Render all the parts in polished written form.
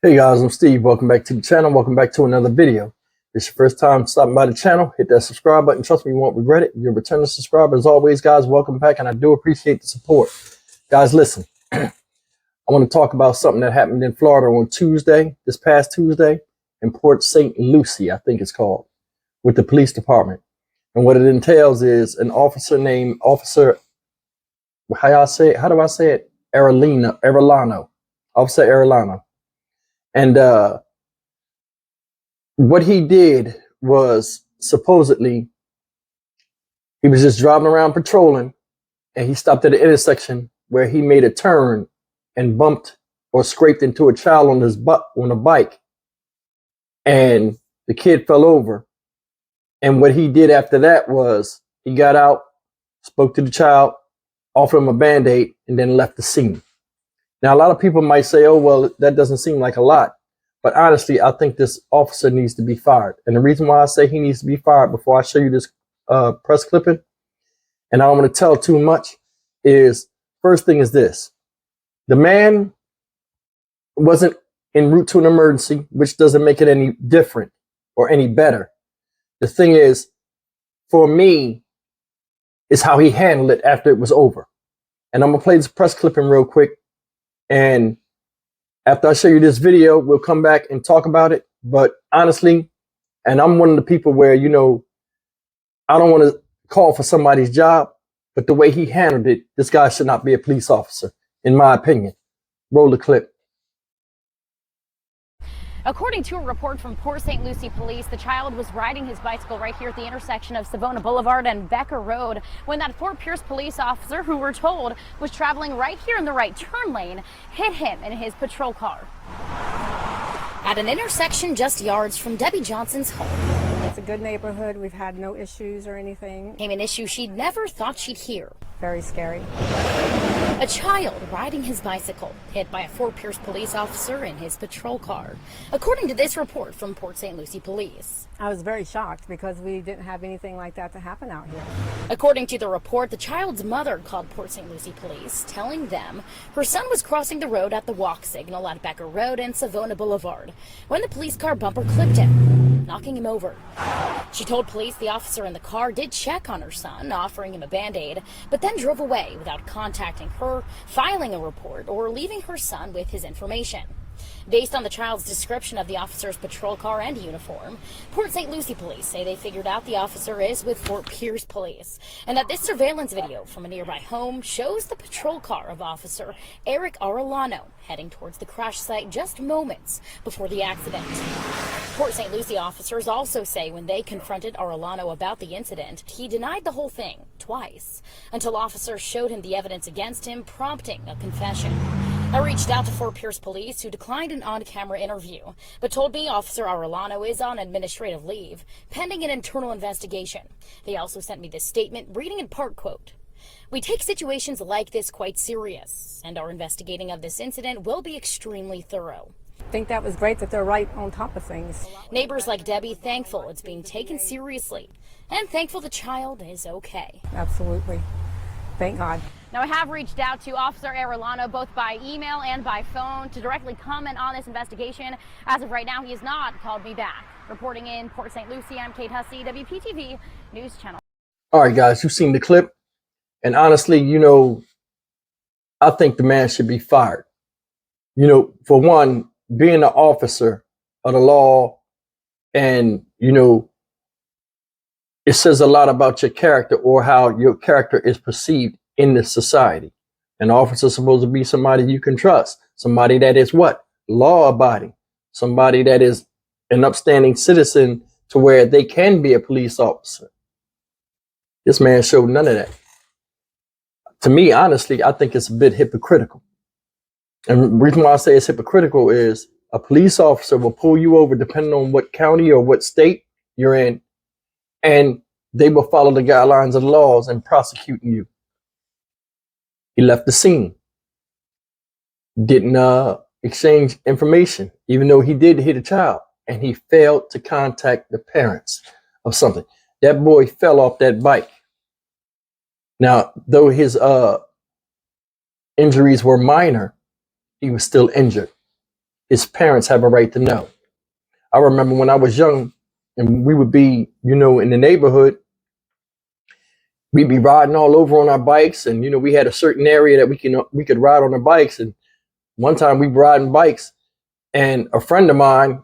Hey guys, I'm Steve. Welcome back to the channel. Welcome back to another video. If it's your first time stopping by the channel, hit that subscribe button. Trust me, you won't regret it. If you're a returning subscriber, as always, guys, welcome back, and I do appreciate the support. Guys, listen, I want to talk about something that happened in Florida on Tuesday, this past Tuesday, in Port St. Lucie, I think it's called, with the police department. And what it entails is an officer named Officer, how do I say it? Arellano. Officer Arellano. And what he did was supposedly he was just driving around patrolling, and he stopped at an intersection where he made a turn and bumped or scraped into a child on his butt on a bike, and the kid fell over. And what he did after that was he got out, spoke to the child, offered him a Band-Aid, and then left the scene. Now, a lot of people might say, oh, well, that doesn't seem like a lot. But honestly, I think this officer needs to be fired. And the reason why I say he needs to be fired, before I show you this press clipping, and I don't want to tell too much, is first thing is this. The man wasn't en route to an emergency, which doesn't make it any different or any better. The thing is, for me, is how he handled it after it was over. And I'm going to play this press clipping real quick. And after I show you this video, we'll come back and talk about it. But honestly, and I'm one of the people where, you know, I don't want to call for somebody's job, but the way he handled it, this guy should not be a police officer, in my opinion. Roll the clip. According to a report from Port St. Lucie police, the child was riding his bicycle right here at the intersection of Savona Boulevard and Becker Road when that Fort Pierce police officer, who we're told was traveling right here in the right turn lane, hit him in his patrol car at an intersection just yards from Debbie Johnson's home. It's a good neighborhood. We've had no issues or anything. Came an issue she'd never thought she'd hear. Very scary. A child riding his bicycle, hit by a Fort Pierce police officer in his patrol car, according to this report from Port St. Lucie police. I was very shocked because we didn't have anything like that to happen out here. According to the report, the child's mother called Port St. Lucie police, telling them her son was crossing the road at the walk signal at Becker Road and Savona Boulevard when the police car bumper clipped him, knocking him over. She told police the officer in the car did check on her son, offering him a Band-Aid, but then drove away without contacting her, filing a report, or leaving her son with his information. Based on the child's description of the officer's patrol car and uniform, Port St. Lucie police say they figured out the officer is with Fort Pierce police, and that this surveillance video from a nearby home shows the patrol car of Officer Eric Arellano heading towards the crash site just moments before the accident. Port St. Lucie officers also say when they confronted Arellano about the incident, he denied the whole thing twice, until officers showed him the evidence against him, prompting a confession. I reached out to Fort Pierce police, who declined an on-camera interview, but told me Officer Arellano is on administrative leave, pending an internal investigation. They also sent me this statement, reading in part, quote, "We take situations like this quite serious, and our investigating of this incident will be extremely thorough." I think that was great that they're right on top of things. Neighbors like Debbie thankful it's being taken seriously, and thankful the child is okay. Absolutely. Thank God. Now, I have reached out to Officer Arellano both by email and by phone to directly comment on this investigation. As of right now, he has not called me back. Reporting in Port St. Lucie, I'm Kate Hussey, WPTV News Channel. All right, guys, you've seen the clip. And honestly, you know, I think the man should be fired. You know, for one, being an officer of the law, and, you know, it says a lot about your character or how your character is perceived in this society. An officer is supposed to be somebody you can trust, somebody that is what? Law-abiding, somebody that is an upstanding citizen to where they can be a police officer. This man showed none of that. To me, honestly, I think it's a bit hypocritical. And the reason why I say it's hypocritical is a police officer will pull you over depending on what county or what state you're in, and they will follow the guidelines of the laws and prosecute you. He left the scene, didn't exchange information, even though he did hit a child, and he failed to contact the parents of something. That boy fell off that bike. Now, though his injuries were minor, he was still injured. his parents have a right to know. I remember when I was young and we would be, in the neighborhood, we'd be riding all over on our bikes, and we had a certain area that we could ride on our bikes. And one time we were riding bikes, and a friend of mine,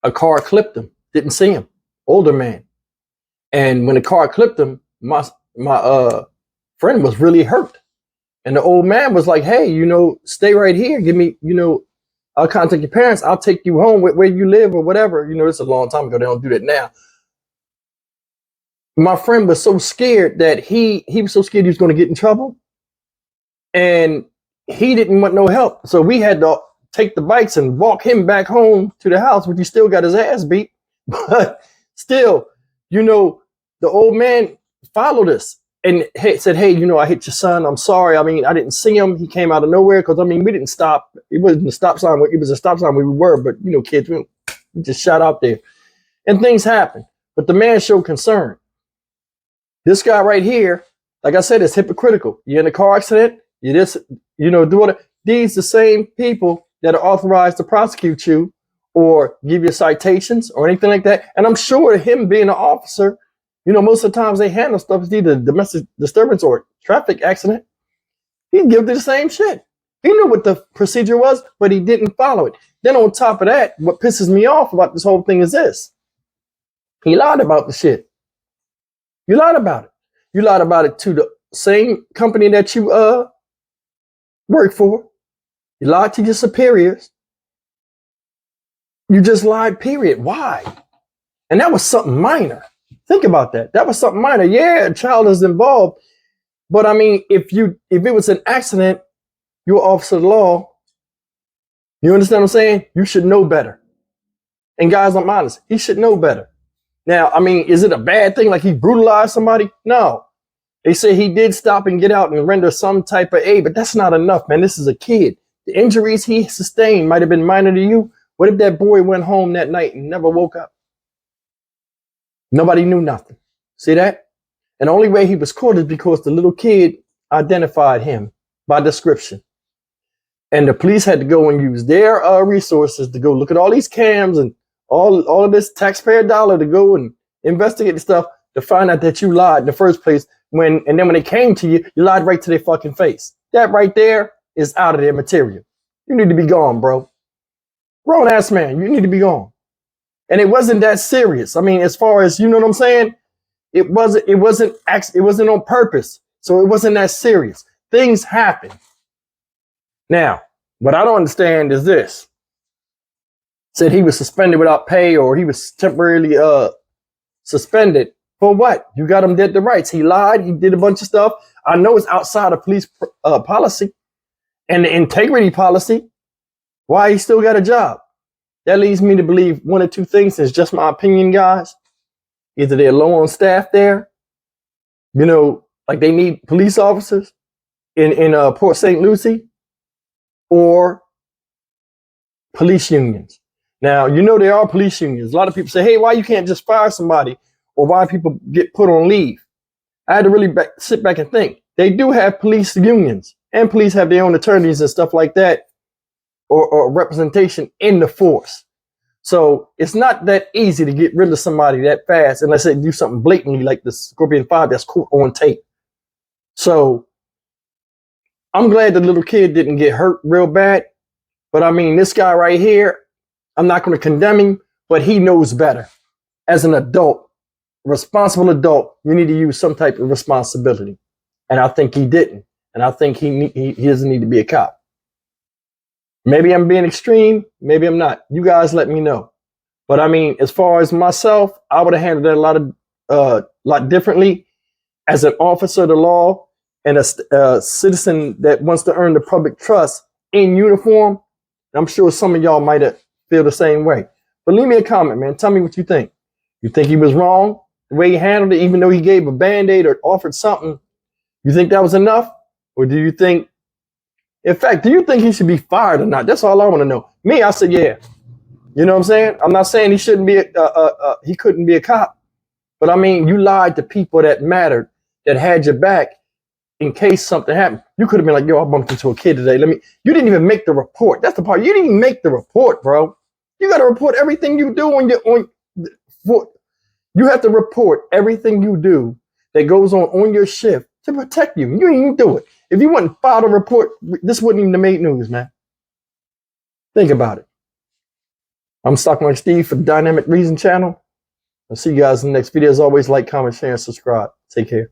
a car clipped him. Didn't see him, older man. And when the car clipped him, my friend was really hurt. And the old man was like, "Hey, stay right here. Give me, I'll contact your parents. I'll take you home where you live or whatever." It's a long time ago. They don't do that now. My friend was so scared that he was so scared he was going to get in trouble, and he didn't want no help. So we had to take the bikes and walk him back home to the house, but he still got his ass beat. But still, the old man followed us and said, "Hey, I hit your son. I'm sorry. I mean, I didn't see him. He came out of nowhere." Because, we didn't stop. It wasn't a stop sign. It was a stop sign where we were. But, kids, we just shot out there. And things happen. But the man showed concern. This guy right here, like I said, is hypocritical. You're in a car accident. You just, doing it. These the same people that are authorized to prosecute you or give you citations or anything like that. And I'm sure him being an officer, most of the times they handle stuff as either domestic disturbance or traffic accident. He'd give the same shit. He knew what the procedure was, but he didn't follow it. Then on top of that, what pisses me off about this whole thing is this. He lied about the shit. You lied about it. You lied about it to the same company that you work for. You lied to your superiors. You just lied, period. Why? And that was something minor. Think about that. That was something minor. Yeah, a child is involved. But if it was an accident, you're an officer of the law. You understand what I'm saying? You should know better. And guys, I'm honest. He should know better. Now, is it a bad thing like he brutalized somebody? No. They say he did stop and get out and render some type of aid, but that's not enough, man. This is a kid. The injuries he sustained might have been minor to you. What if that boy went home that night and never woke up? Nobody knew nothing. See that? And the only way he was caught is because the little kid identified him by description. And the police had to go and use their resources to go look at all these cams and all of this taxpayer dollar to go and investigate the stuff to find out that you lied in the first place. And then when they came to you, you lied right to their fucking face. That right there is out of their material. You need to be gone, bro. Grown ass man, you need to be gone. And it wasn't that serious. As far as, you know what I'm saying? It wasn't on purpose. So it wasn't that serious. Things happen. Now, what I don't understand is this. Said he was suspended without pay, or he was temporarily suspended. For what? You got him dead to rights. He lied. He did a bunch of stuff. I know it's outside of police policy and the integrity policy. Why he still got a job? That leads me to believe one or two things. It's just my opinion, guys. Either they're low on staff there, like they need police officers in Port St. Lucie, or police unions. Now, there are police unions. A lot of people say, "Hey, why you can't just fire somebody?" Or why people get put on leave. I had to really sit back and think. They do have police unions, and police have their own attorneys and stuff like that, or representation in the force. So it's not that easy to get rid of somebody that fast unless they do something blatantly like the Scorpion 5 that's caught on tape. So I'm glad the little kid didn't get hurt real bad. But this guy right here, I'm not going to condemn him, but he knows better. As an adult, responsible adult, you need to use some type of responsibility. And I think he didn't. And I think he doesn't need to be a cop. Maybe I'm being extreme. Maybe I'm not. You guys let me know. But as far as myself, I would have handled that a lot differently as an officer of the law and a citizen that wants to earn the public trust in uniform. I'm sure some of y'all might feel the same way. But leave me a comment, man. Tell me what you think. You think he was wrong the way he handled it, even though he gave a Band-Aid or offered something? You think that was enough? Or do you think, in fact, do you think he should be fired or not? That's all I want to know. Me, I said, yeah. You know what I'm saying? I'm not saying he shouldn't be, he couldn't be a cop. But you lied to people that mattered, that had your back. in case something happened. You could have been like, yo, I bumped into a kid today. You didn't even make the report. That's the part. You didn't even make the report, bro. You got to report everything you do you have to report everything you do that goes on your shift to protect you. You didn't even do it. If you wouldn't file a report, this wouldn't even have made news, man. Think about it. I'm Stockman Steve for Dynamic Reason channel. I'll see you guys in the next video. As always, like, comment, share, and subscribe. Take care.